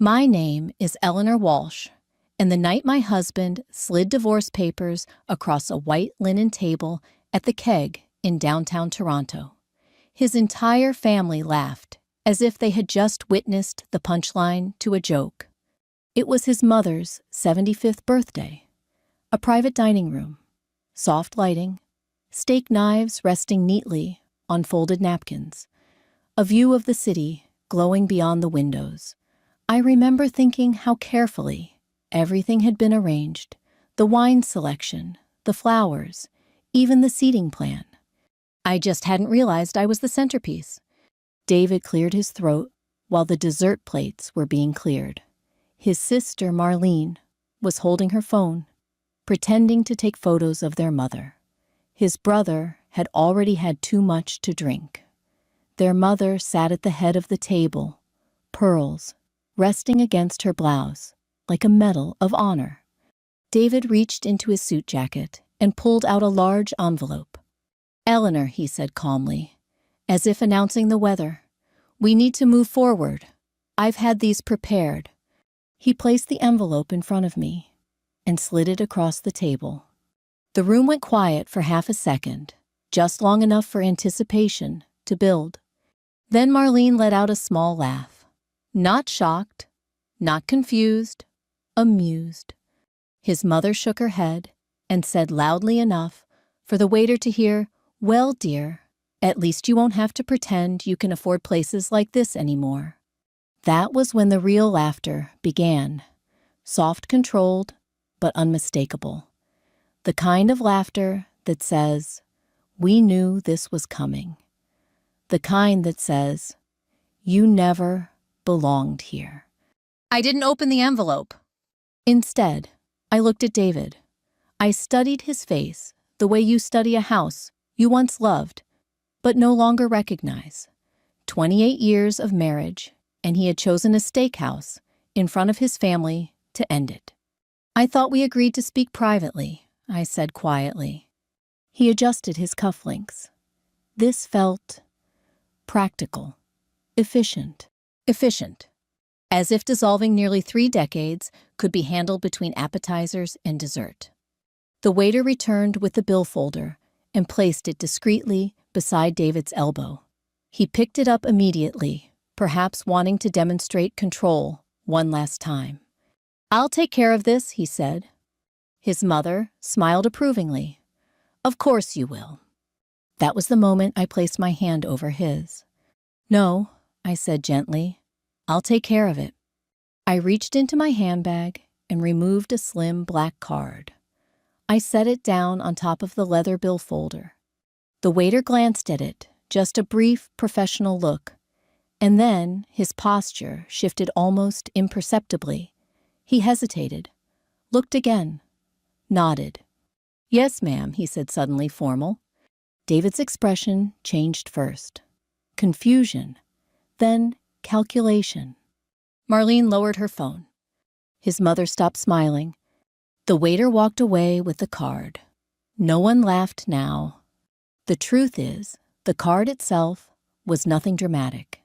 My name is Elellanar Walsh, and the night my husband slid divorce papers across a white linen table at the Keg in downtown Toronto, his entire family laughed as if they had just witnessed the punchline to a joke. It was his mother's 75th birthday. A private dining room, soft lighting, steak knives resting neatly on folded napkins, a view of the city glowing beyond the windows. I remember thinking how carefully everything had been arranged, the wine selection, the flowers, even the seating plan. I just hadn't realized I was the centerpiece. David cleared his throat while the dessert plates were being cleared. His sister, Marlene, was holding her phone, pretending to take photos of their mother. His brother had already had too much to drink. Their mother sat at the head of the table, pearls resting against her blouse, like a medal of honor. David reached into his suit jacket and pulled out a large envelope. "Eleanor," he said calmly, as if announcing the weather, "we need to move forward. I've had these prepared." He placed the envelope in front of me and slid it across the table. The room went quiet for half a second, just long enough for anticipation to build. Then Marlene let out a small laugh. Not shocked, not confused, amused. His mother shook her head and said loudly enough for the waiter to hear, "Well, dear, at least you won't have to pretend you can afford places like this anymore." That was when the real laughter began, soft, controlled, but unmistakable. The kind of laughter that says, "We knew this was coming." The kind that says, "You never belonged here." I didn't open the envelope. Instead, I looked at David. I studied his face the way you study a house you once loved, but no longer recognize. 28 years of marriage, and he had chosen a steakhouse in front of his family to end it. "I thought we agreed to speak privately," I said quietly. He adjusted his cufflinks. This felt practical, efficient, as if dissolving nearly 3 decades could be handled between appetizers and dessert. The waiter returned with the bill folder and placed it discreetly beside David's elbow. He picked it up immediately, perhaps wanting to demonstrate control one last time. "I'll take care of this," he said. His mother smiled approvingly. "Of course you will." That was the moment I placed my hand over his. "No," I said gently, "I'll take care of it." I reached into my handbag and removed a slim black card. I set it down on top of the leather bill folder. The waiter glanced at it, just a brief professional look, and then his posture shifted almost imperceptibly. He hesitated, looked again, nodded. "Yes, ma'am," he said suddenly formal. David's expression changed first. Confusion, then calculation. Marlene lowered her phone. His mother stopped smiling. The waiter walked away with the card. No one laughed now. The truth is, the card itself was nothing dramatic.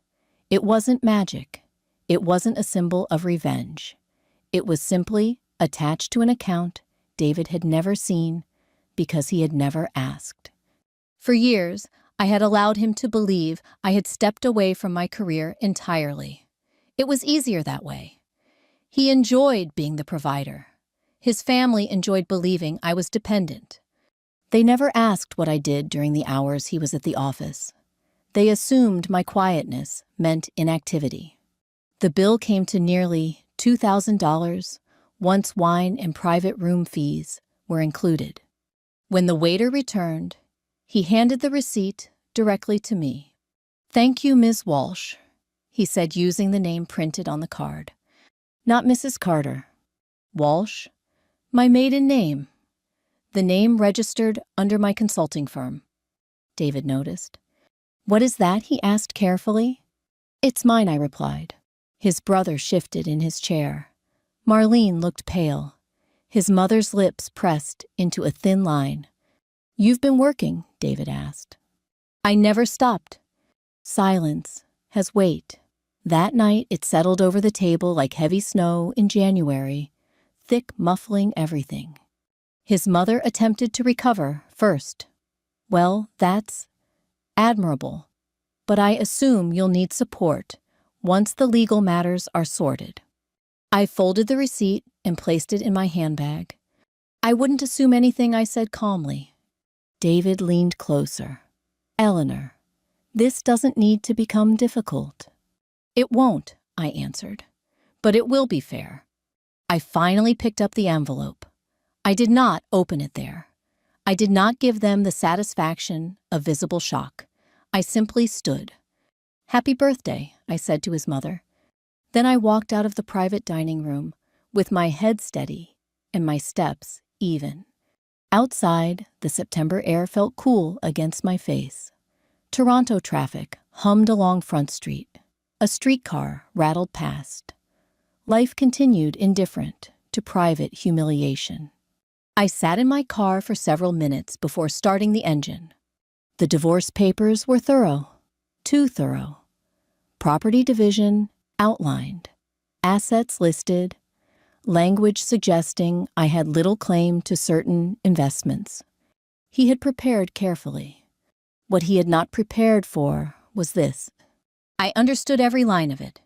It wasn't magic. It wasn't a symbol of revenge. It was simply attached to an account David had never seen because he had never asked. For years, I had allowed him to believe I had stepped away from my career entirely. It was easier that way. He enjoyed being the provider. His family enjoyed believing I was dependent. They never asked what I did during the hours he was at the office. They assumed my quietness meant inactivity. The bill came to nearly $2,000 once wine and private room fees were included. When the waiter returned, he handed the receipt directly to me. "Thank you, Ms. Walsh," he said using the name printed on the card. "Not Mrs. Carter. Walsh, my maiden name. The name registered under my consulting firm." David noticed. "What is that?" he asked carefully. "It's mine," I replied. His brother shifted in his chair. Marlene looked pale. His mother's lips pressed into a thin line. "You've been working?" David asked. "I never stopped." Silence has weight. That night, it settled over the table like heavy snow in January, thick, muffling everything. His mother attempted to recover first. Well, that's admirable, but I assume you'll need support once the legal matters are sorted. I folded the receipt and placed it in my handbag. I wouldn't assume anything, I said calmly. David leaned closer. Eleanor, this doesn't need to become difficult. It won't, I answered, but it will be fair. I finally picked up the envelope. I did not open it there. I did not give them the satisfaction of visible shock. I simply stood. Happy birthday, I said to his mother. Then I walked out of the private dining room with my head steady and my steps even. Outside, the September air felt cool against my face. Toronto traffic hummed along Front Street. A streetcar rattled past. Life continued indifferent to private humiliation. I sat in my car for several minutes before starting the engine. The divorce papers were thorough, too thorough. Property division outlined, assets listed, language suggesting I had little claim to certain investments. He had prepared carefully. What he had not prepared for was this. I understood every line of it,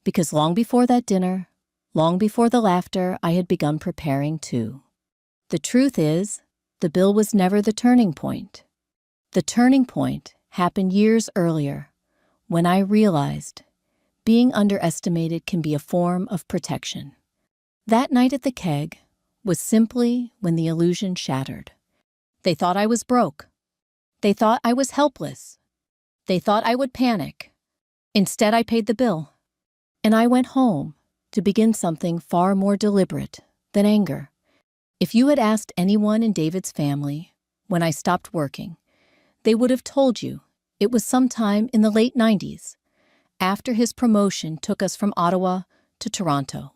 because long before that dinner, long before the laughter, I had begun preparing too. The truth is, the bill was never the turning point. The turning point happened years earlier, when I realized being underestimated can be a form of protection. That night at the keg was simply when the illusion shattered. They thought I was broke. They thought I was helpless. They thought I would panic. Instead, I paid the bill. And I went home to begin something far more deliberate than anger. If you had asked anyone in David's family when I stopped working, they would have told you it was sometime in the late 90s, after his promotion took us from Ottawa to Toronto.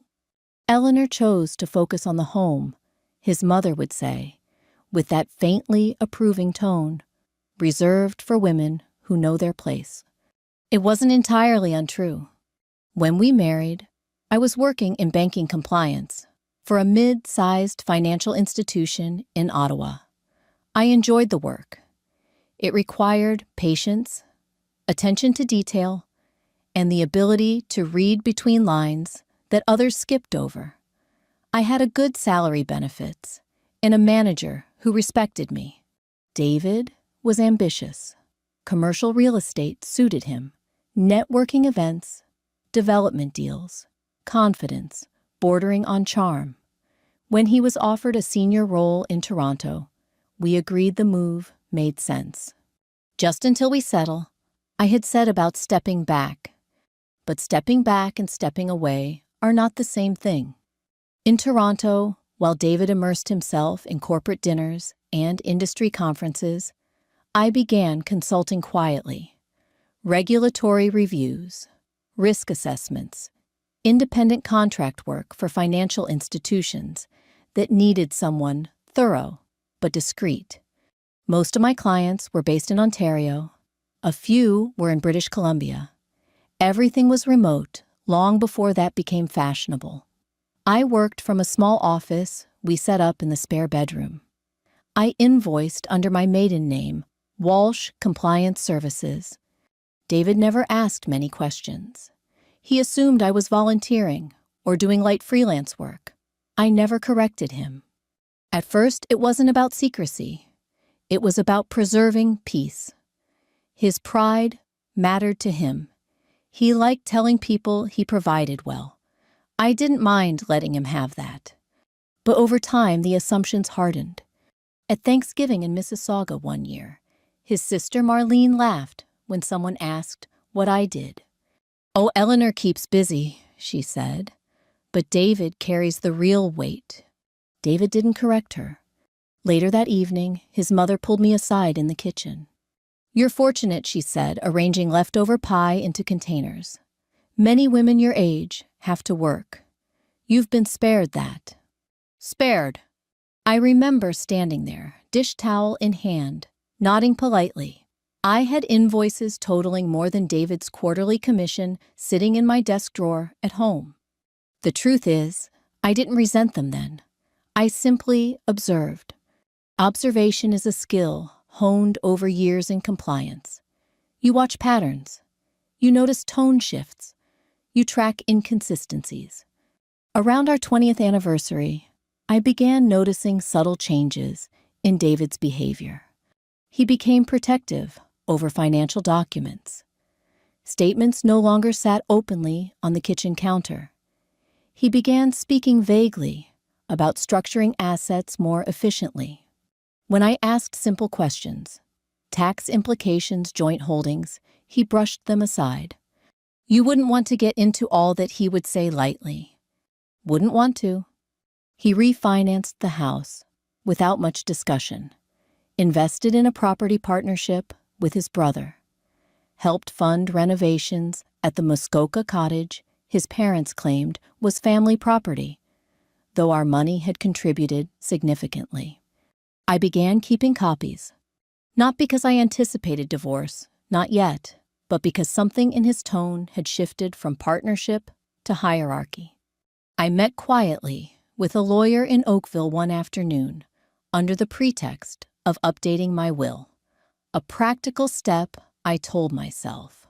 Eleanor chose to focus on the home, his mother would say, with that faintly approving tone, reserved for women who know their place. It wasn't entirely untrue. When we married, I was working in banking compliance for a mid-sized financial institution in Ottawa. I enjoyed the work. It required patience, attention to detail, and the ability to read between lines that others skipped over. I had a good salary benefits and a manager who respected me. David was ambitious. Commercial real estate suited him. Networking events, development deals, confidence, bordering on charm. When he was offered a senior role in Toronto, we agreed the move made sense. Just until we settle, I had said about stepping back. But stepping back and stepping away are not the same thing. In Toronto, while David immersed himself in corporate dinners and industry conferences, I began consulting quietly. Regulatory reviews, risk assessments, independent contract work for financial institutions that needed someone thorough but discreet. Most of my clients were based in Ontario. A few were in British Columbia. Everything was remote long before that became fashionable. I worked from a small office we set up in the spare bedroom. I invoiced under my maiden name, Walsh Compliance Services. David never asked many questions. He assumed I was volunteering or doing light freelance work. I never corrected him. At first, it wasn't about secrecy. It was about preserving peace. His pride mattered to him. He liked telling people he provided well. I didn't mind letting him have that. But over time, the assumptions hardened. At Thanksgiving in Mississauga one year, his sister Marlene laughed when someone asked what I did. "Oh, Eleanor keeps busy," she said, "but David carries the real weight." David didn't correct her. Later that evening, his mother pulled me aside in the kitchen. "You're fortunate," she said, arranging leftover pie into containers. "Many women your age have to work. You've been spared that." Spared. I remember standing there, dish towel in hand, nodding politely. I had invoices totaling more than David's quarterly commission sitting in my desk drawer at home. The truth is, I didn't resent them then. I simply observed. Observation is a skill honed over years in compliance. You watch patterns. You notice tone shifts. You track inconsistencies. Around our 20th anniversary, I began noticing subtle changes in David's behavior. He became protective over financial documents. Statements no longer sat openly on the kitchen counter. He began speaking vaguely about structuring assets more efficiently. When I asked simple questions, tax implications, joint holdings, he brushed them aside. You wouldn't want to get into all that, he would say lightly. Wouldn't want to. He refinanced the house without much discussion, invested in a property partnership with his brother, helped fund renovations at the Muskoka cottage his parents claimed was family property, though our money had contributed significantly. I began keeping copies, not because I anticipated divorce, not yet, but because something in his tone had shifted from partnership to hierarchy. I met quietly with a lawyer in Oakville one afternoon, under the pretext of updating my will. A practical step, I told myself.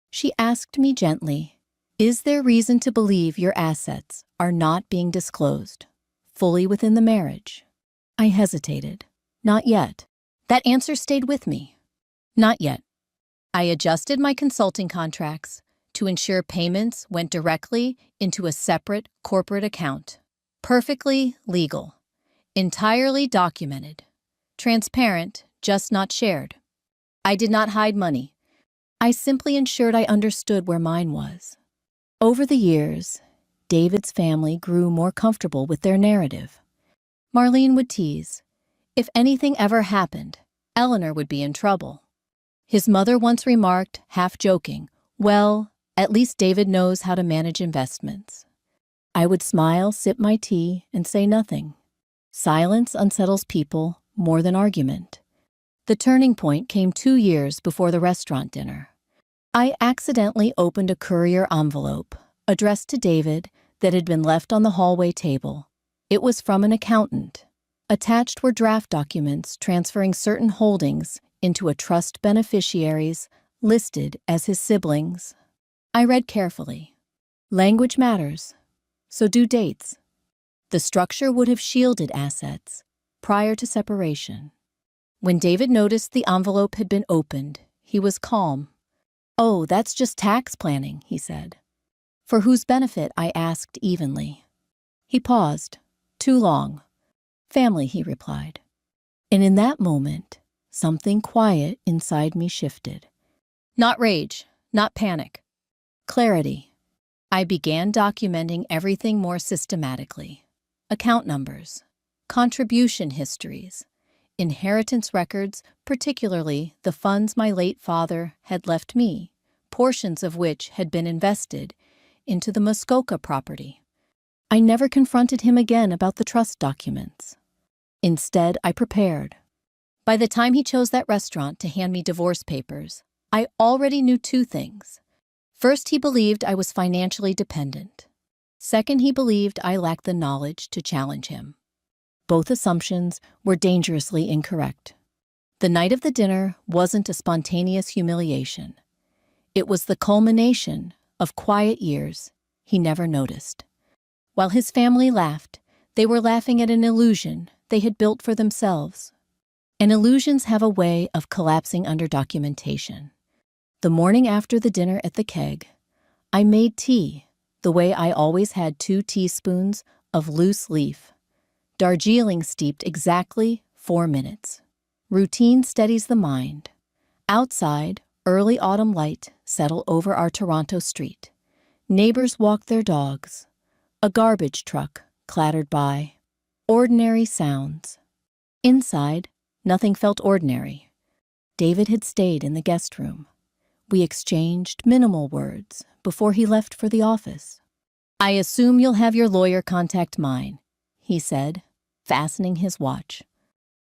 She asked me gently, "Is there reason to believe your assets are not being disclosed fully within the marriage?" I hesitated. Not yet. That answer stayed with me. Not yet. I adjusted my consulting contracts to ensure payments went directly into a separate corporate account. Perfectly legal. Entirely documented. Transparent, just not shared. I did not hide money. I simply ensured I understood where mine was. Over the years, David's family grew more comfortable with their narrative. Marlene would tease, if anything ever happened, Eleanor would be in trouble. His mother once remarked, half joking, "Well, at least David knows how to manage investments." I would smile, sip my tea, and say nothing. Silence unsettles people more than argument. The turning point came 2 years before the restaurant dinner. I accidentally opened a courier envelope addressed to David that had been left on the hallway table. It was from an accountant. Attached were draft documents transferring certain holdings into a trust beneficiaries listed as his siblings. I read carefully. Language matters, so do dates. The structure would have shielded assets prior to separation. When David noticed the envelope had been opened, he was calm. "Oh, that's just tax planning," he said. "For whose benefit?" I asked evenly. He paused. "Too long." "Family," he replied. And in that moment, something quiet inside me shifted. Not rage, not panic. Clarity. I began documenting everything more systematically. Account numbers, contribution histories, inheritance records, particularly the funds my late father had left me, portions of which had been invested into the Muskoka property. I never confronted him again about the trust documents. Instead, I prepared. By the time he chose that restaurant to hand me divorce papers, I already knew 2 things. First, he believed I was financially dependent. Second, he believed I lacked the knowledge to challenge him. Both assumptions were dangerously incorrect. The night of the dinner wasn't a spontaneous humiliation. It was the culmination of quiet years he never noticed. While his family laughed, they were laughing at an illusion they had built for themselves. And illusions have a way of collapsing under documentation. The morning after the dinner at the keg, I made tea the way I always had 2 teaspoons of loose leaf. Darjeeling steeped exactly 4 minutes. Routine steadies the mind. Outside, early autumn light settled over our Toronto street. Neighbors walked their dogs. A garbage truck clattered by. Ordinary sounds. Inside, nothing felt ordinary. David had stayed in the guest room. We exchanged minimal words before he left for the office. "I assume you'll have your lawyer contact mine," he said, fastening his watch.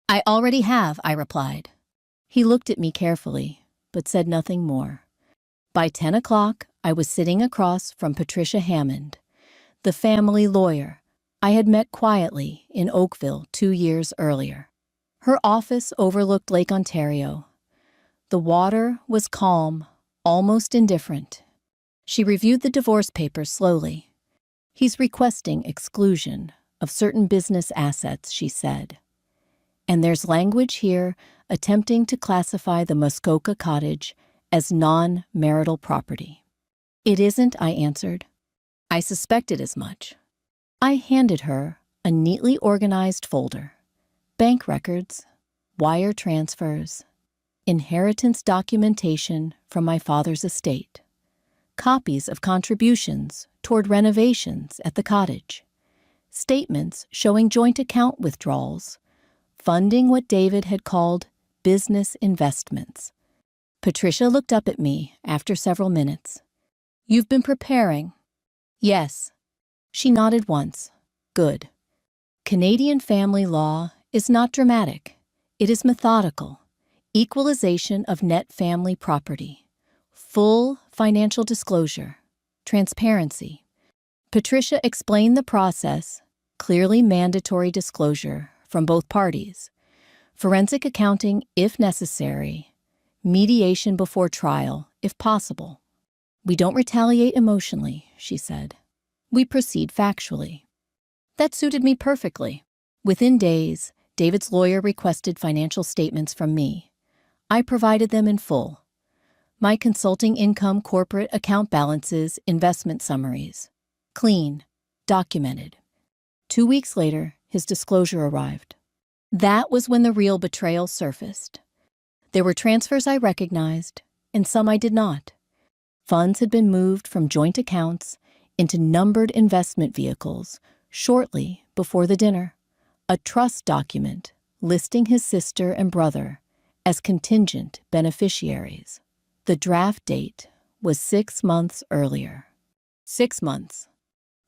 "I already have," I replied. He looked at me carefully. but said nothing more. By 10 o'clock, I was sitting across from Patricia Hammond, the family lawyer I had met quietly in Oakville 2 years earlier. Her office overlooked Lake Ontario. The water was calm, almost indifferent. She reviewed the divorce papers slowly. "He's requesting exclusion of certain business assets," she said. "And there's language here attempting to classify the Muskoka cottage as non-marital property." "It isn't," I answered. "I suspected as much." I handed her a neatly organized folder. Bank records, wire transfers, inheritance documentation from my father's estate, copies of contributions toward renovations at the cottage, statements showing joint account withdrawals, funding what David had called business investments. Patricia looked up at me after several minutes. "You've been preparing?" "Yes." She nodded once. "Good." Canadian family law is not dramatic. It is methodical. Equalization of net family property. Full financial disclosure. Transparency. Patricia explained the process, clearly mandatory disclosure from both parties. Forensic accounting if necessary. Mediation before trial if possible. "We don't retaliate emotionally," she said. "We proceed factually." That suited me perfectly. Within days, David's lawyer requested financial statements from me. I provided them in full. My consulting income, corporate account balances, investment summaries. Clean, documented. 2 weeks later, his disclosure arrived. That was when the real betrayal surfaced. There were transfers I recognized, and some I did not. Funds had been moved from joint accounts into numbered investment vehicles shortly before the dinner. A trust document listing his sister and brother as contingent beneficiaries. The draft date was 6 months earlier. 6 months,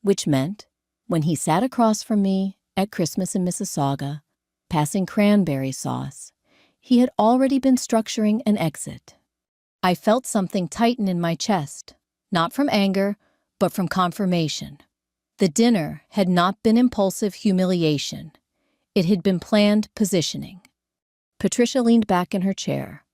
which meant when he sat across from me at Christmas in Mississauga, passing cranberry sauce, he had already been structuring an exit. I felt something tighten in my chest, not from anger, but from confirmation. The dinner had not been impulsive humiliation. It had been planned positioning. Patricia leaned back in her chair.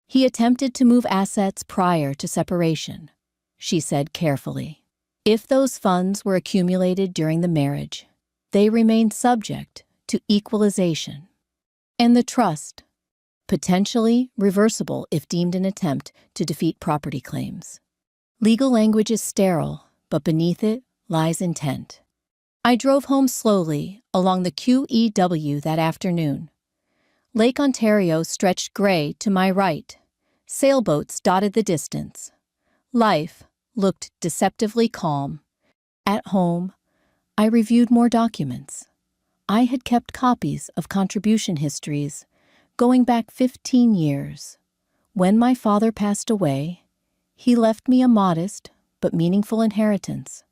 "He attempted to move assets prior to separation," she said carefully. "If those funds were accumulated during the marriage, they remained subject to equalization. And the trust, potentially reversible if deemed an attempt to defeat property claims. Legal language is sterile, but beneath it lies intent." I drove home slowly along the QEW that afternoon. Lake Ontario stretched gray to my right. Sailboats dotted the distance. Life looked deceptively calm. At home, I reviewed more documents. I had kept copies of contribution histories going back 15 years. When my father passed away, he left me a modest but meaningful inheritance.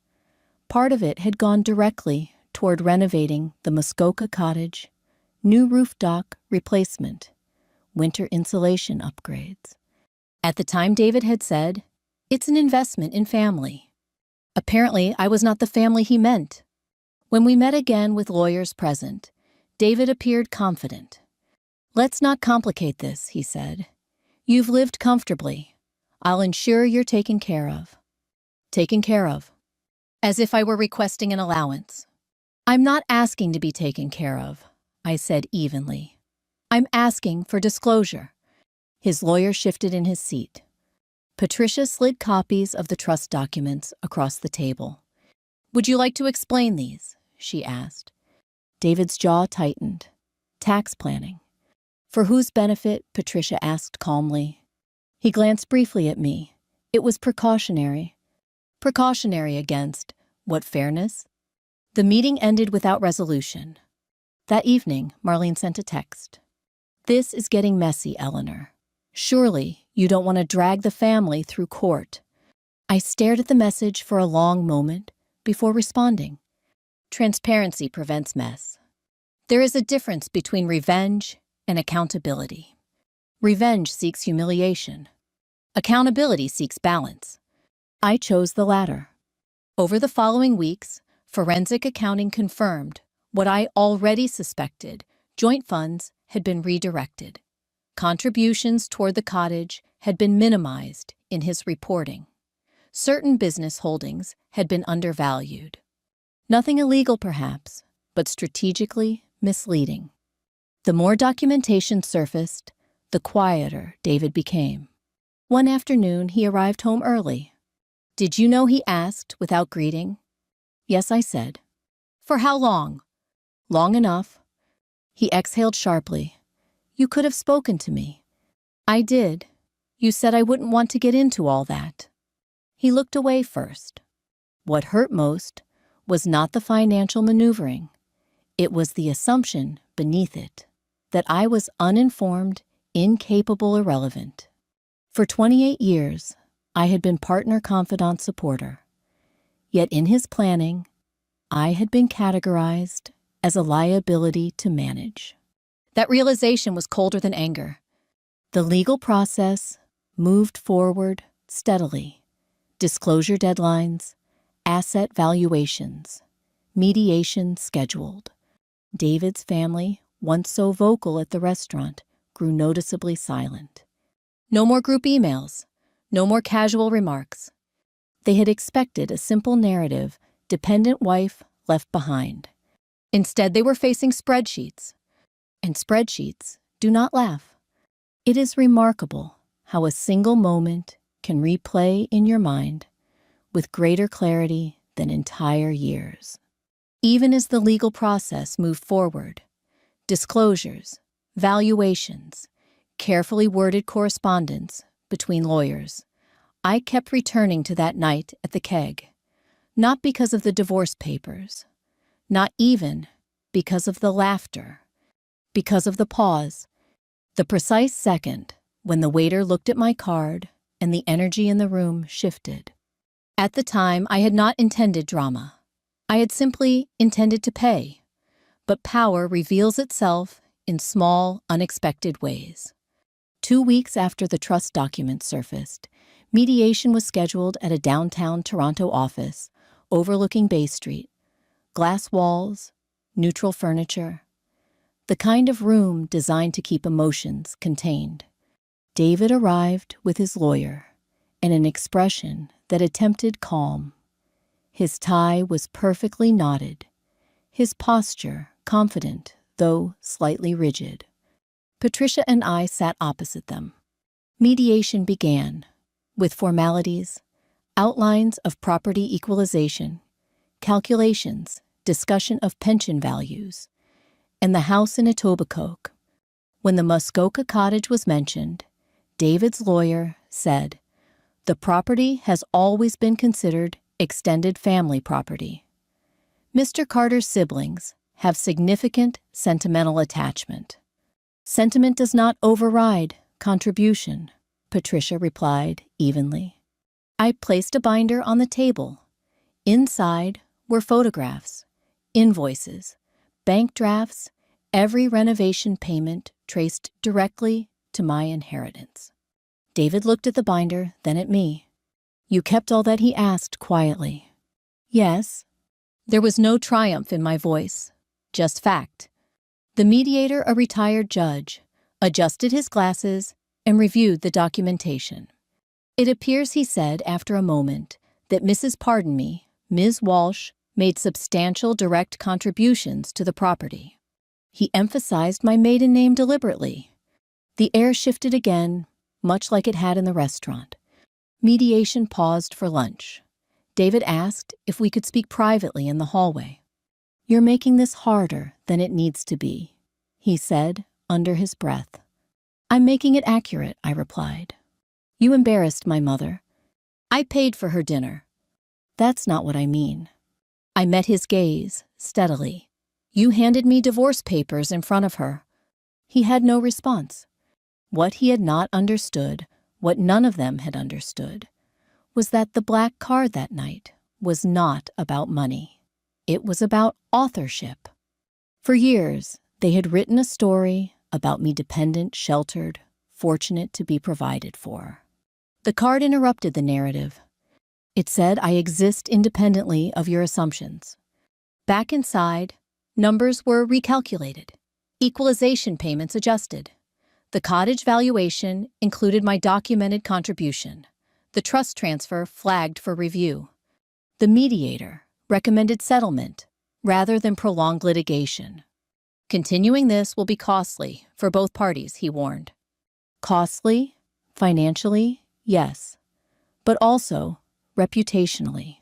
Part of it had gone directly toward renovating the Muskoka cottage, new roof dock replacement, winter insulation upgrades. At the time, David had said, "It's an investment in family." Apparently, I was not the family he meant. When we met again with lawyers present, David appeared confident. "Let's not complicate this," he said. "You've lived comfortably. I'll ensure you're taken care of." Taken care of. As if I were requesting an allowance. "I'm not asking to be taken care of," I said evenly. "I'm asking for disclosure." His lawyer shifted in his seat. Patricia slid copies of the trust documents across the table. "Would you like to explain these?" she asked. David's jaw tightened. "Tax planning." "For whose benefit?" Patricia asked calmly. He glanced briefly at me. It was precautionary. Precautionary against what fairness? The meeting ended without resolution. That evening, Marlene sent a text. "This is getting messy, Elellanar. Surely you don't want to drag the family through court." I stared at the message for a long moment before responding. Transparency prevents mess. There is a difference between revenge and accountability. Revenge seeks humiliation. Accountability seeks balance. I chose the latter. Over the following weeks, forensic accounting confirmed what I already suspected: joint funds had been redirected. Contributions toward the cottage had been minimized in his reporting. Certain business holdings had been undervalued. Nothing illegal, perhaps, but strategically misleading. The more documentation surfaced, the quieter David became. One afternoon, he arrived home early. "Did you know?" he asked without greeting. "Yes," I said. "For how long?" "Long enough." He exhaled sharply. "You could have spoken to me." "I did. You said I wouldn't want to get into all that." He looked away first. What hurt most was not the financial maneuvering. It was the assumption beneath it that I was uninformed, incapable, irrelevant. For 28 years, I had been partner, confidant, supporter. Yet in his planning, I had been categorized as a liability to manage. That realization was colder than anger. The legal process moved forward steadily. Disclosure deadlines, asset valuations, mediation scheduled. David's family, once so vocal at the restaurant, grew noticeably silent. No more group emails, no more casual remarks. They had expected a simple narrative: dependent wife left behind. Instead, they were facing spreadsheets. And spreadsheets do not laugh. It is remarkable how a single moment can replay in your mind with greater clarity than entire years. Even as the legal process moved forward, disclosures, valuations, carefully worded correspondence between lawyers, I kept returning to that night at the keg, not because of the divorce papers, not even because of the laughter, because of the pause, the precise second when the waiter looked at my card and the energy in the room shifted. At the time, I had not intended drama. I had simply intended to pay. But power reveals itself in small, unexpected ways. 2 weeks after the trust documents surfaced, mediation was scheduled at a downtown Toronto office overlooking Bay Street. Glass walls, neutral furniture, the kind of room designed to keep emotions contained. David arrived with his lawyer and an expression that attempted calm. His tie was perfectly knotted, his posture confident, though slightly rigid. Patricia and I sat opposite them. Mediation began, with formalities, outlines of property equalization, calculations, discussion of pension values, and the house in Etobicoke. When the Muskoka cottage was mentioned, David's lawyer said, "The property has always been considered extended family property. Mr. Carter's siblings have significant sentimental attachment." "Sentiment does not override contribution," Patricia replied evenly. I placed a binder on the table. Inside were photographs, invoices, bank drafts, every renovation payment traced directly to my inheritance. David looked at the binder, then at me. "You kept all that?" he asked quietly. "Yes." There was no triumph in my voice, just fact. The mediator, a retired judge, adjusted his glasses and reviewed the documentation. "It appears," he said after a moment, "that Mrs. Pardon Me, Ms. Walsh, made substantial direct contributions to the property." He emphasized my maiden name deliberately. The air shifted again, much like it had in the restaurant. Mediation paused for lunch. David asked if we could speak privately in the hallway. "You're making this harder than it needs to be," he said under his breath. "I'm making it accurate," I replied. "You embarrassed my mother." "I paid for her dinner." "That's not what I mean." I met his gaze steadily. "You handed me divorce papers in front of her." He had no response. What he had not understood, what none of them had understood, was that the black card that night was not about money. It was about authorship. For years, they had written a story about me dependent, sheltered, fortunate to be provided for. The card interrupted the narrative. It said I exist independently of your assumptions. Back inside, numbers were recalculated, equalization payments adjusted. The cottage valuation included my documented contribution. The trust transfer flagged for review. The mediator recommended settlement rather than prolonged litigation. Continuing this will be costly for both parties, he warned. Costly, financially, yes, but also reputationally.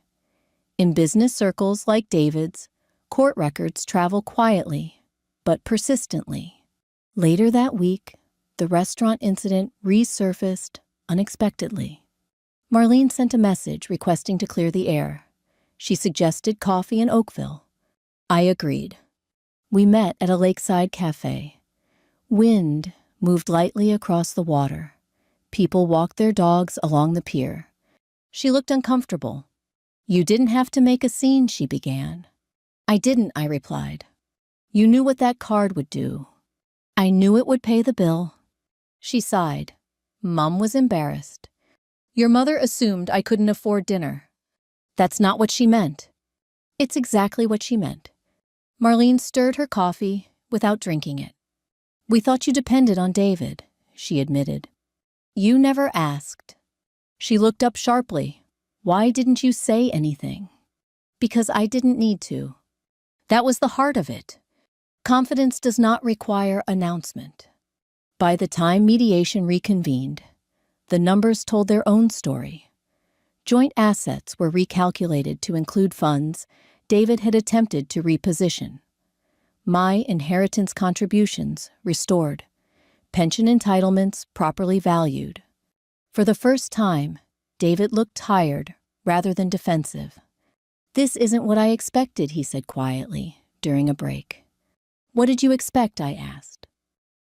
In business circles like David's, court records travel quietly, but persistently. Later that week, the restaurant incident resurfaced unexpectedly. Marlene sent a message requesting to clear the air. She suggested coffee in Oakville. I agreed. We met at a lakeside cafe. Wind moved lightly across the water. People walked their dogs along the pier. She looked uncomfortable. You didn't have to make a scene, she began. I didn't, I replied. You knew what that card would do. I knew it would pay the bill. She sighed. Mom was embarrassed. Your mother assumed I couldn't afford dinner. That's not what she meant. It's exactly what she meant. Marlene stirred her coffee without drinking it. We thought you depended on David, she admitted. You never asked. She looked up sharply. Why didn't you say anything? Because I didn't need to. That was the heart of it. Confidence does not require announcement. By the time mediation reconvened, the numbers told their own story. Joint assets were recalculated to include funds David had attempted to reposition. My inheritance contributions restored. Pension entitlements properly valued. For the first time, David looked tired rather than defensive. This isn't what I expected, he said quietly during a break. What did you expect, I asked.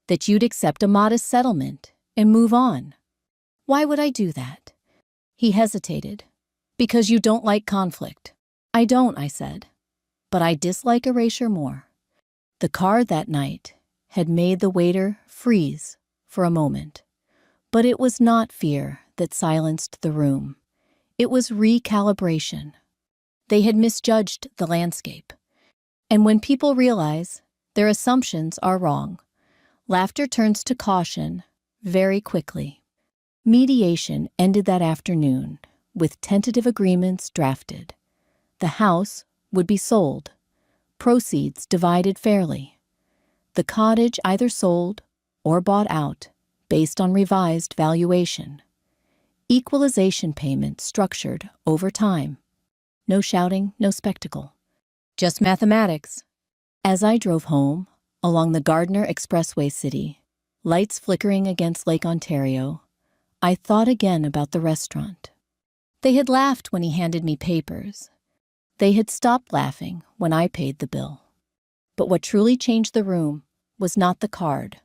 That you'd accept a modest settlement and move on. Why would I do that? He hesitated. Because you don't like conflict. I don't, I said. But I dislike erasure more. The card that night had made the waiter freeze for a moment. But it was not fear that silenced the room. It was recalibration. They had misjudged the landscape. And when people realize their assumptions are wrong, laughter turns to caution very quickly. Mediation ended that afternoon with tentative agreements drafted. The house would be sold, proceeds divided fairly. The cottage either sold or bought out based on revised valuation. Equalization payments structured over time. No shouting, no spectacle. Just mathematics. As I drove home, along the Gardner Expressway City, lights flickering against Lake Ontario, I thought again about the restaurant. They had laughed when he handed me papers. They had stopped laughing when I paid the bill. But what truly changed the room was not the card.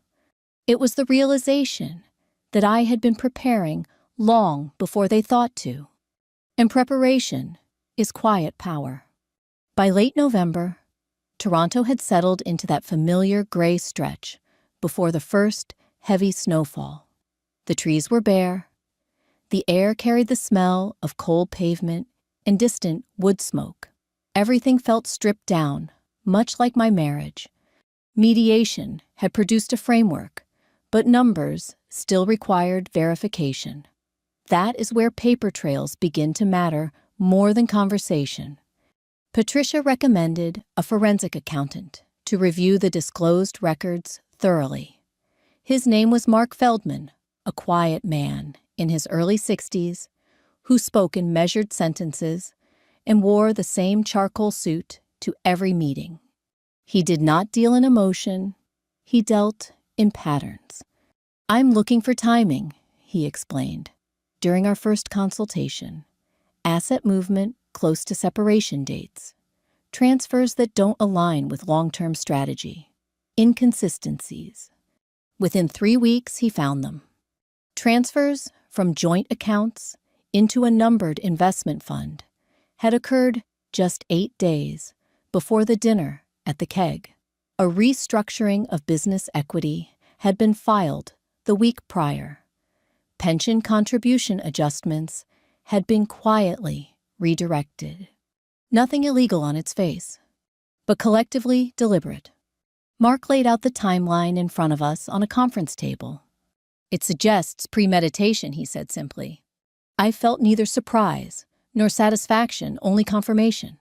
It was the realization that I had been preparing long before they thought to. And preparation is quiet power. By late November, Toronto had settled into that familiar gray stretch before the first heavy snowfall. The trees were bare. The air carried the smell of cold pavement and distant wood smoke. Everything felt stripped down, much like my marriage. Mediation had produced a framework, but numbers still required verification. That is where paper trails begin to matter more than conversation. Patricia recommended a forensic accountant to review the disclosed records thoroughly. His name was Mark Feldman, a quiet man in his early 60s who spoke in measured sentences and wore the same charcoal suit to every meeting. He did not deal in emotion, he dealt in patterns. I'm looking for timing, he explained. During our first consultation, asset movement close to separation dates, transfers that don't align with long-term strategy, inconsistencies. Within 3 weeks, he found them. Transfers from joint accounts into a numbered investment fund had occurred just 8 days before the dinner at the Keg. A restructuring of business equity had been filed the week prior. Pension contribution adjustments had been quietly redirected. Nothing illegal on its face, but collectively deliberate. Mark laid out the timeline in front of us on a conference table. It suggests premeditation, he said simply. I felt neither surprise nor satisfaction, only confirmation.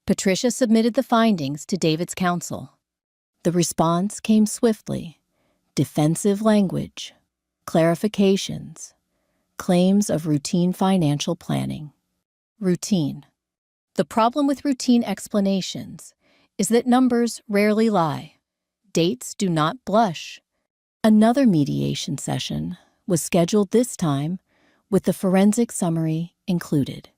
Patricia submitted the findings to David's counsel. The response came swiftly. Defensive language, clarifications, claims of routine financial planning. Routine. The problem with routine explanations is that numbers rarely lie. Dates do not blush. Another mediation session was scheduled this time with the forensic summary included.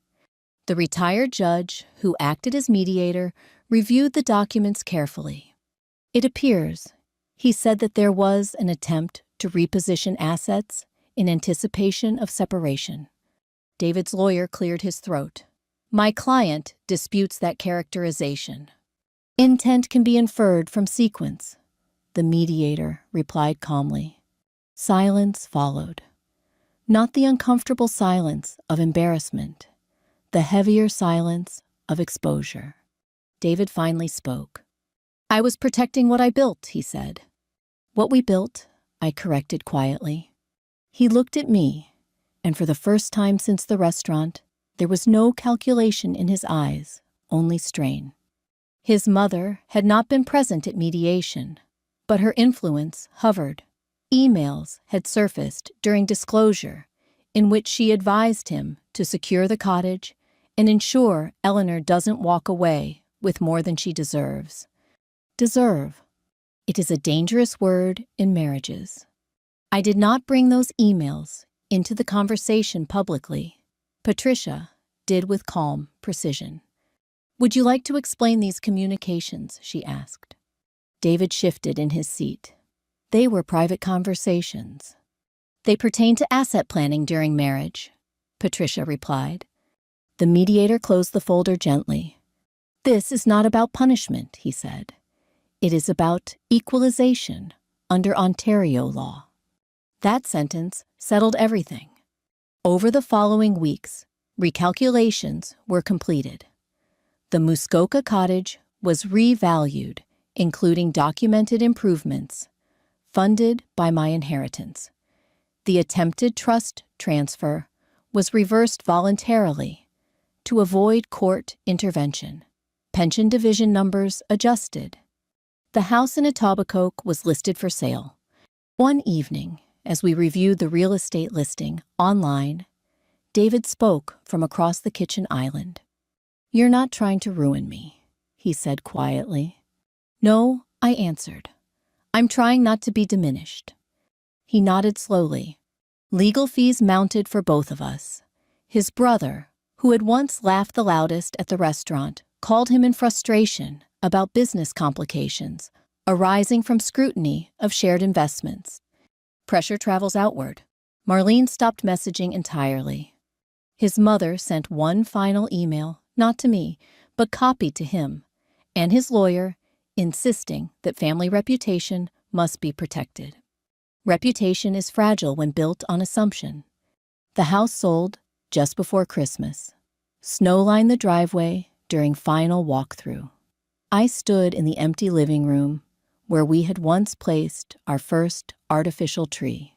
The retired judge who acted as mediator reviewed the documents carefully. It appears, he said, that there was an attempt to reposition assets in anticipation of separation. David's lawyer cleared his throat. My client disputes that characterization. Intent can be inferred from sequence, the mediator replied calmly. Silence followed. Not the uncomfortable silence of embarrassment, the heavier silence of exposure. David finally spoke. I was protecting what I built, he said. What we built, I corrected quietly. He looked at me, and for the first time since the restaurant, there was no calculation in his eyes, only strain. His mother had not been present at mediation, but her influence hovered. Emails had surfaced during disclosure in which she advised him to secure the cottage and ensure Eleanor doesn't walk away with more than she deserves. Deserve. It is a dangerous word in marriages. I did not bring those emails into the conversation publicly. Patricia did with calm precision. Would you like to explain these communications? She asked. David shifted in his seat. They were private conversations. They pertain to asset planning during marriage, Patricia replied. The mediator closed the folder gently. This is not about punishment, he said. It is about equalization under Ontario law. That sentence settled everything. Over the following weeks, recalculations were completed. The Muskoka cottage was revalued, including documented improvements, funded by my inheritance. The attempted trust transfer was reversed voluntarily to avoid court intervention. Pension division numbers adjusted. The house in Etobicoke was listed for sale. One evening, as we reviewed the real estate listing online, David spoke from across the kitchen island. You're not trying to ruin me, he said quietly. No, I answered. I'm trying not to be diminished. He nodded slowly. Legal fees mounted for both of us. His brother, who had once laughed the loudest at the restaurant, called him in frustration about business complications arising from scrutiny of shared investments. Pressure travels outward. Marlene stopped messaging entirely. His mother sent one final email, not to me, but copied to him, and his lawyer, insisting that family reputation must be protected. Reputation is fragile when built on assumption. The house sold just before Christmas. Snow lined the driveway during final walkthrough. I stood in the empty living room where we had once placed our first artificial tree.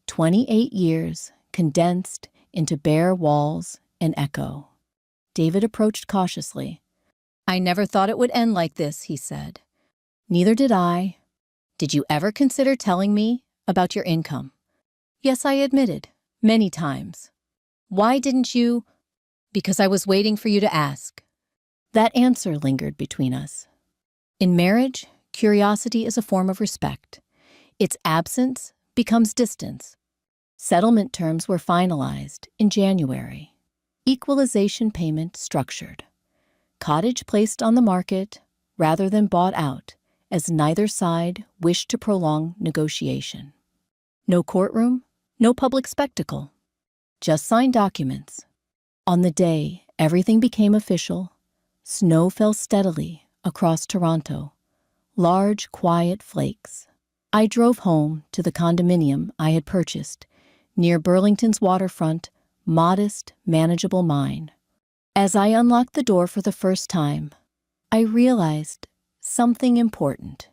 28 years condensed into bare walls and echo. David approached cautiously. I never thought it would end like this, he said. Neither did I. Did you ever consider telling me about your income? Yes, I admitted, many times. Why didn't you? Because I was waiting for you to ask. That answer lingered between us. In marriage, curiosity is a form of respect. Its absence becomes distance. Settlement terms were finalized in January. Equalization payment structured. Cottage placed on the market rather than bought out, as neither side wished to prolong negotiation. No courtroom, no public spectacle. Just signed documents. On the day everything became official, snow fell steadily across Toronto, large, quiet flakes. I drove home to the condominium I had purchased near Burlington's waterfront, modest, manageable mine. As I unlocked the door for the first time, I realized something important.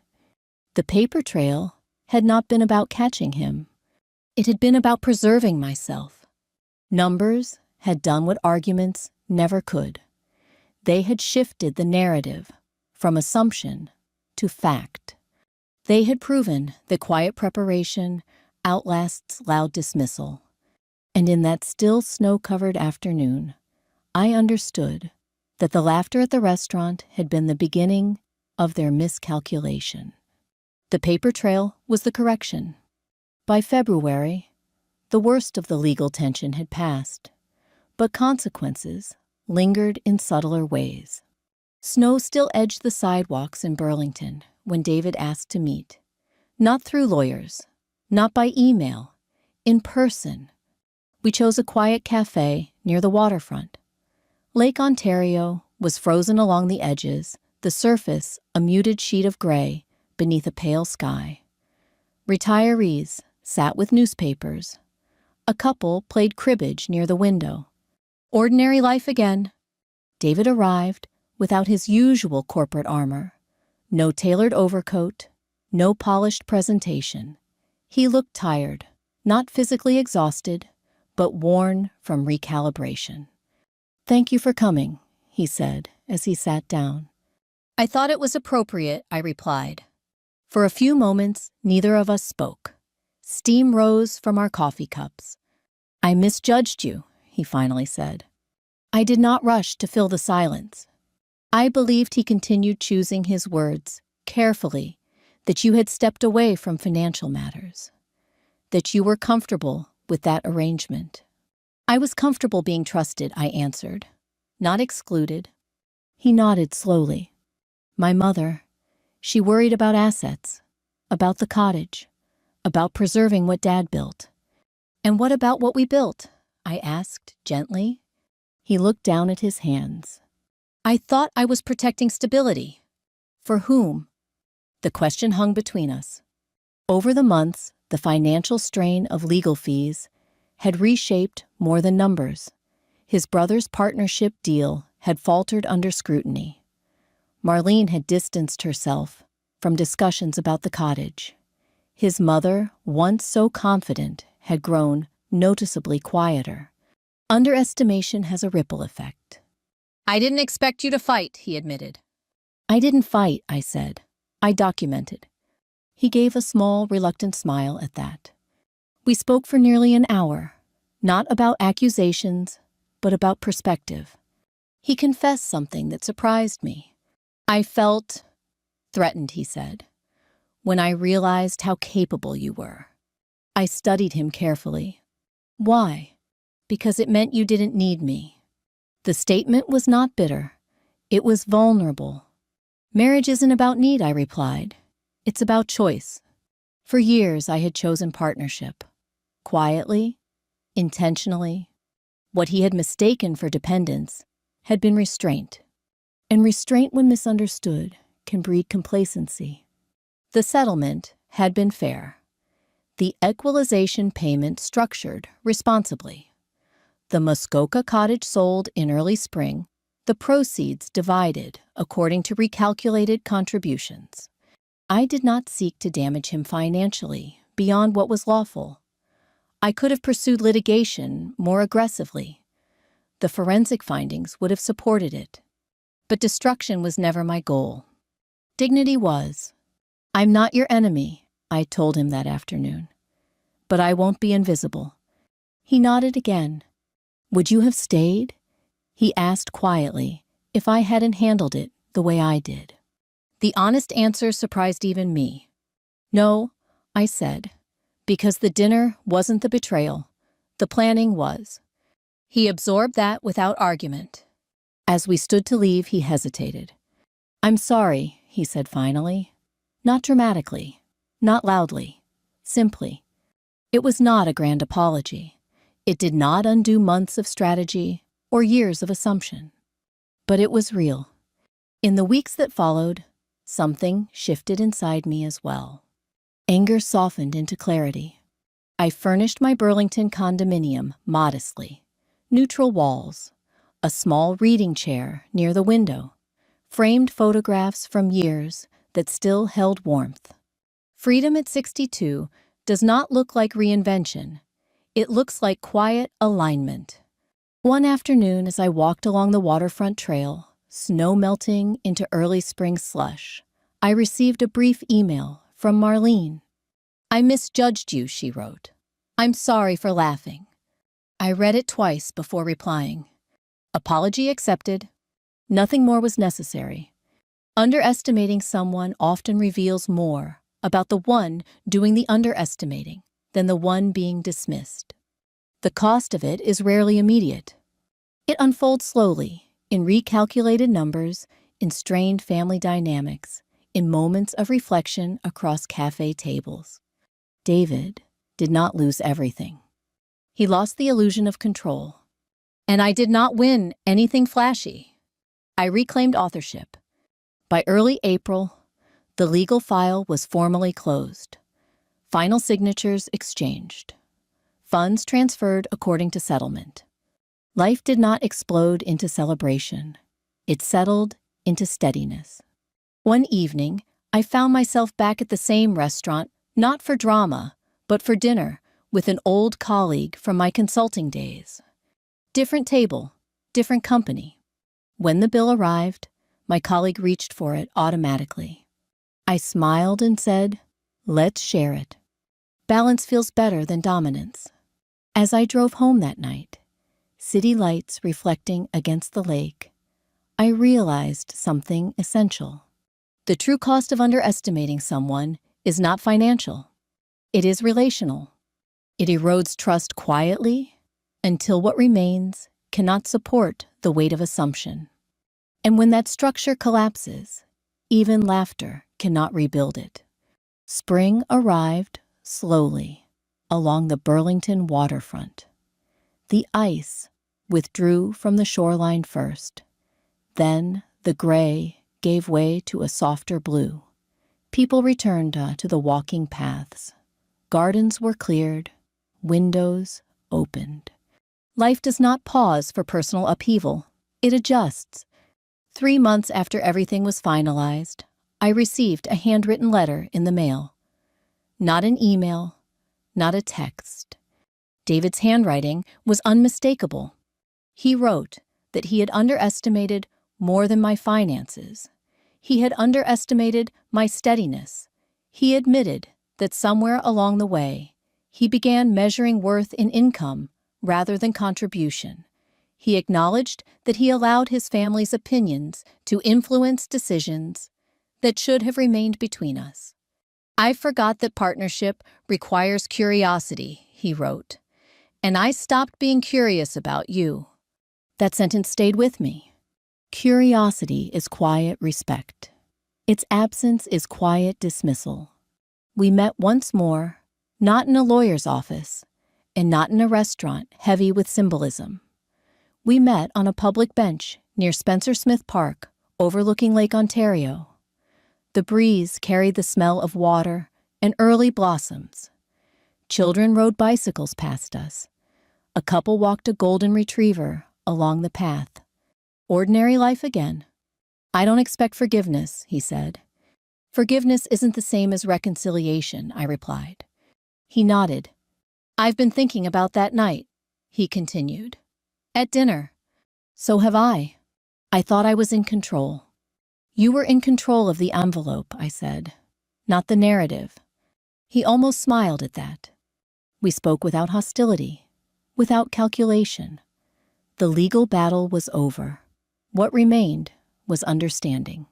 The paper trail had not been about catching him. It had been about preserving myself. Numbers had done what arguments never could. They had shifted the narrative from assumption to fact. They had proven that quiet preparation outlasts loud dismissal. And in that still snow-covered afternoon, I understood that the laughter at the restaurant had been the beginning of their miscalculation. The paper trail was the correction. By February, the worst of the legal tension had passed, but consequences lingered in subtler ways. Snow still edged the sidewalks in Burlington when David asked to meet. Not through lawyers, not by email, in person. We chose a quiet cafe near the waterfront. Lake Ontario was frozen along the edges, the surface a muted sheet of gray beneath a pale sky. Retirees sat with newspapers. A couple played cribbage near the window. Ordinary life again. David arrived without his usual corporate armor. No tailored overcoat, no polished presentation. He looked tired, not physically exhausted, but worn from recalibration. "Thank you for coming," he said as he sat down. "I thought it was appropriate," I replied. For a few moments, neither of us spoke. Steam rose from our coffee cups. "I misjudged you," he finally said. I did not rush to fill the silence. I believed, he continued, choosing his words carefully, that you had stepped away from financial matters, that you were comfortable with that arrangement. I was comfortable being trusted, I answered, not excluded. He nodded slowly. My mother, she worried about assets, about the cottage, about preserving what Dad built. And what about what we built? I asked gently. He looked down at his hands. I thought I was protecting stability. For whom? The question hung between us. Over the months, the financial strain of legal fees had reshaped more than numbers. His brother's partnership deal had faltered under scrutiny. Marlene had distanced herself from discussions about the cottage. His mother, once so confident, had grown noticeably quieter. Underestimation has a ripple effect. I didn't expect you to fight, he admitted. I didn't fight, I said. I documented. He gave a small, reluctant smile at that. We spoke for nearly an hour, not about accusations, but about perspective. He confessed something that surprised me. I felt threatened, he said, when I realized how capable you were. I studied him carefully. Why? Because it meant you didn't need me. The statement was not bitter. It was vulnerable. Marriage isn't about need, I replied. It's about choice. For years, I had chosen partnership. Quietly, intentionally. What he had mistaken for dependence had been restraint. And restraint, when misunderstood, can breed complacency. The settlement had been fair. The equalization payment structured responsibly. The Muskoka cottage sold in early spring, the proceeds divided according to recalculated contributions. I did not seek to damage him financially beyond what was lawful. I could have pursued litigation more aggressively. The forensic findings would have supported it. But destruction was never my goal. Dignity was. I'm not your enemy, I told him that afternoon. But I won't be invisible. He nodded again. Would you have stayed? He asked quietly if I hadn't handled it the way I did. The honest answer surprised even me. No, I said, because the dinner wasn't the betrayal. The planning was. He absorbed that without argument. As we stood to leave, he hesitated. I'm sorry, he said finally. Not dramatically, not loudly, simply. It was not a grand apology. It did not undo months of strategy or years of assumption. But it was real. In the weeks that followed, something shifted inside me as well. Anger softened into clarity. I furnished my Burlington condominium modestly. Neutral walls, a small reading chair near the window, framed photographs from years that still held warmth. Freedom at 62 does not look like reinvention. It looks like quiet alignment. One afternoon, as I walked along the waterfront trail, snow melting into early spring slush, I received a brief email from Marlene. "I misjudged you," she wrote. "I'm sorry for laughing." I read it twice before replying. Apology accepted. Nothing more was necessary. Underestimating someone often reveals more about the one doing the underestimating than the one being dismissed. The cost of it is rarely immediate. It unfolds slowly, in recalculated numbers, in strained family dynamics, in moments of reflection across cafe tables. David did not lose everything. He lost the illusion of control. And I did not win anything flashy. I reclaimed authorship. By early April, the legal file was formally closed. Final signatures exchanged. Funds transferred according to settlement. Life did not explode into celebration. It settled into steadiness. One evening, I found myself back at the same restaurant, not for drama, but for dinner, with an old colleague from my consulting days. Different table, different company. When the bill arrived, my colleague reached for it automatically. I smiled and said, "Let's share it." Balance feels better than dominance. As I drove home that night, city lights reflecting against the lake, I realized something essential. The true cost of underestimating someone is not financial. It is relational. It erodes trust quietly until what remains cannot support the weight of assumption. And when that structure collapses, even laughter cannot rebuild it. Spring arrived slowly along the Burlington waterfront. The ice withdrew from the shoreline first. Then the gray gave way to a softer blue. People returned to the walking paths. Gardens were cleared. Windows opened. Life does not pause for personal upheaval. It adjusts. 3 months after everything was finalized, I received a handwritten letter in the mail. Not an email, not a text. David's handwriting was unmistakable. He wrote that he had underestimated more than my finances. He had underestimated my steadiness. He admitted that somewhere along the way, he began measuring worth in income rather than contribution. He acknowledged that he allowed his family's opinions to influence decisions that should have remained between us. "I forgot that partnership requires curiosity," he wrote, "and I stopped being curious about you." That sentence stayed with me. Curiosity is quiet respect. Its absence is quiet dismissal. We met once more, not in a lawyer's office, and not in a restaurant heavy with symbolism. We met on a public bench near Spencer Smith Park, overlooking Lake Ontario. The breeze carried the smell of water and early blossoms. Children rode bicycles past us. A couple walked a golden retriever along the path. Ordinary life again. "I don't expect forgiveness," he said. "Forgiveness isn't the same as reconciliation," I replied. He nodded. "I've been thinking about that night," he continued. "At dinner. So have I. I thought I was in control." "You were in control of the envelope," I said, "not the narrative." He almost smiled at that. We spoke without hostility, without calculation. The legal battle was over. What remained was understanding.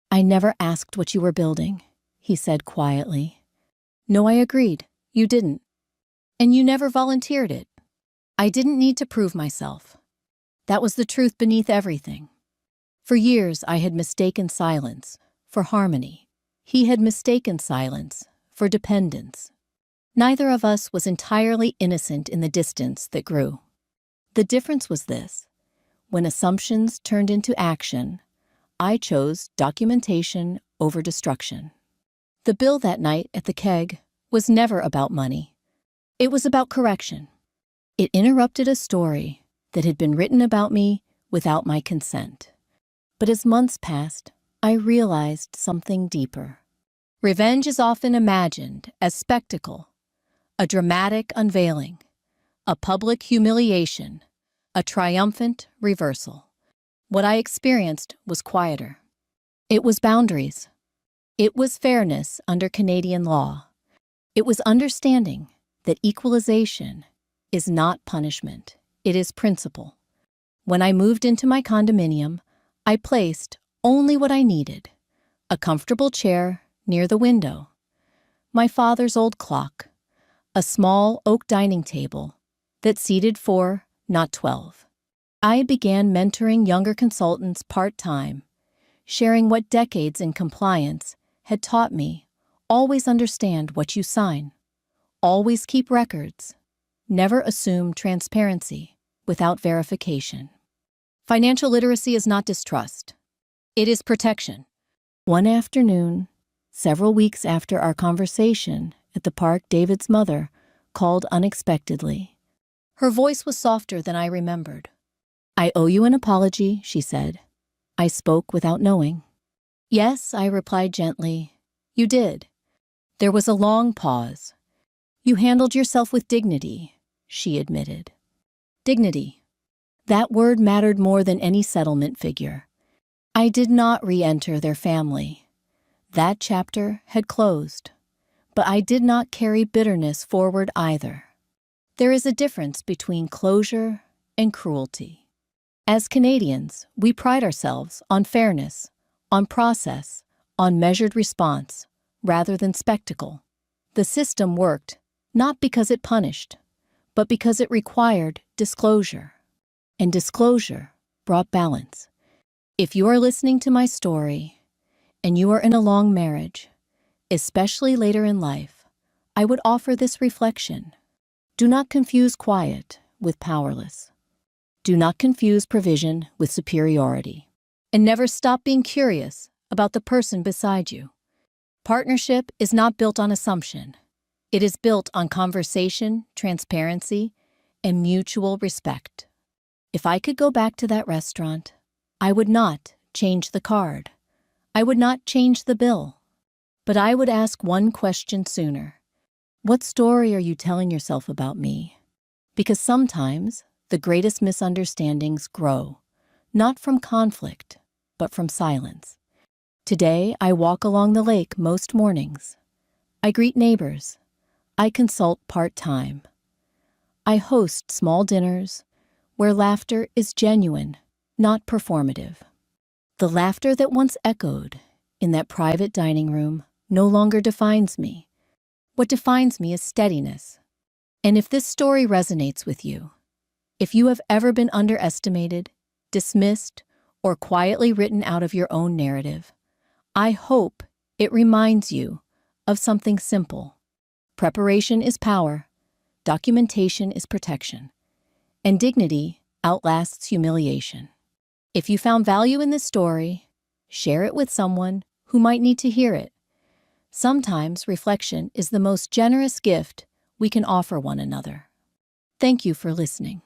"I never asked what you were building," he said quietly. "No, I agreed. You didn't. And you never volunteered it. I didn't need to prove myself. That was the truth beneath everything. For years, I had mistaken silence for harmony. He had mistaken silence for dependence. Neither of us was entirely innocent in the distance that grew. The difference was this. When assumptions turned into action, I chose documentation over destruction. The bill that night at the keg was never about money. It was about correction. It interrupted a story that had been written about me without my consent. But as months passed, I realized something deeper. Revenge is often imagined as spectacle, a dramatic unveiling, a public humiliation, a triumphant reversal. What I experienced was quieter. It was boundaries. It was fairness under Canadian law. It was understanding that equalization is not punishment, it is principle. When I moved into my condominium, I placed only what I needed: a comfortable chair near the window, my father's old clock, a small oak dining table that seated 4, not 12. I began mentoring younger consultants part-time, sharing what decades in compliance had taught me: always understand what you sign, always keep records, never assume transparency without verification. Financial literacy is not distrust. It is protection. One afternoon, several weeks after our conversation at the park, David's mother called unexpectedly. Her voice was softer than I remembered. "I owe you an apology," she said. I spoke without knowing. "Yes," I replied gently. "You did." There was a long pause. "You handled yourself with dignity," she admitted. Dignity. That word mattered more than any settlement figure. I did not re-enter their family. That chapter had closed. But I did not carry bitterness forward either. There is a difference between closure and cruelty. As Canadians, we pride ourselves on fairness, on process, on measured response, rather than spectacle. The system worked not because it punished, but because it required disclosure. And disclosure brought balance. If you are listening to my story, and you are in a long marriage, especially later in life, I would offer this reflection. Do not confuse quiet with powerless. Do not confuse provision with superiority. And never stop being curious about the person beside you. Partnership is not built on assumption. It is built on conversation, transparency, and mutual respect. If I could go back to that restaurant, I would not change the card. I would not change the bill. But I would ask one question sooner. What story are you telling yourself about me? Because sometimes the greatest misunderstandings grow, not from conflict, but from silence. Today, I walk along the lake most mornings. I greet neighbors. I consult part-time. I host small dinners where laughter is genuine, not performative. The laughter that once echoed in that private dining room no longer defines me. What defines me is steadiness. And if this story resonates with you, if you have ever been underestimated, dismissed, or quietly written out of your own narrative, I hope it reminds you of something simple. Preparation is power, documentation is protection, and dignity outlasts humiliation. If you found value in this story, share it with someone who might need to hear it. Sometimes reflection is the most generous gift we can offer one another. Thank you for listening.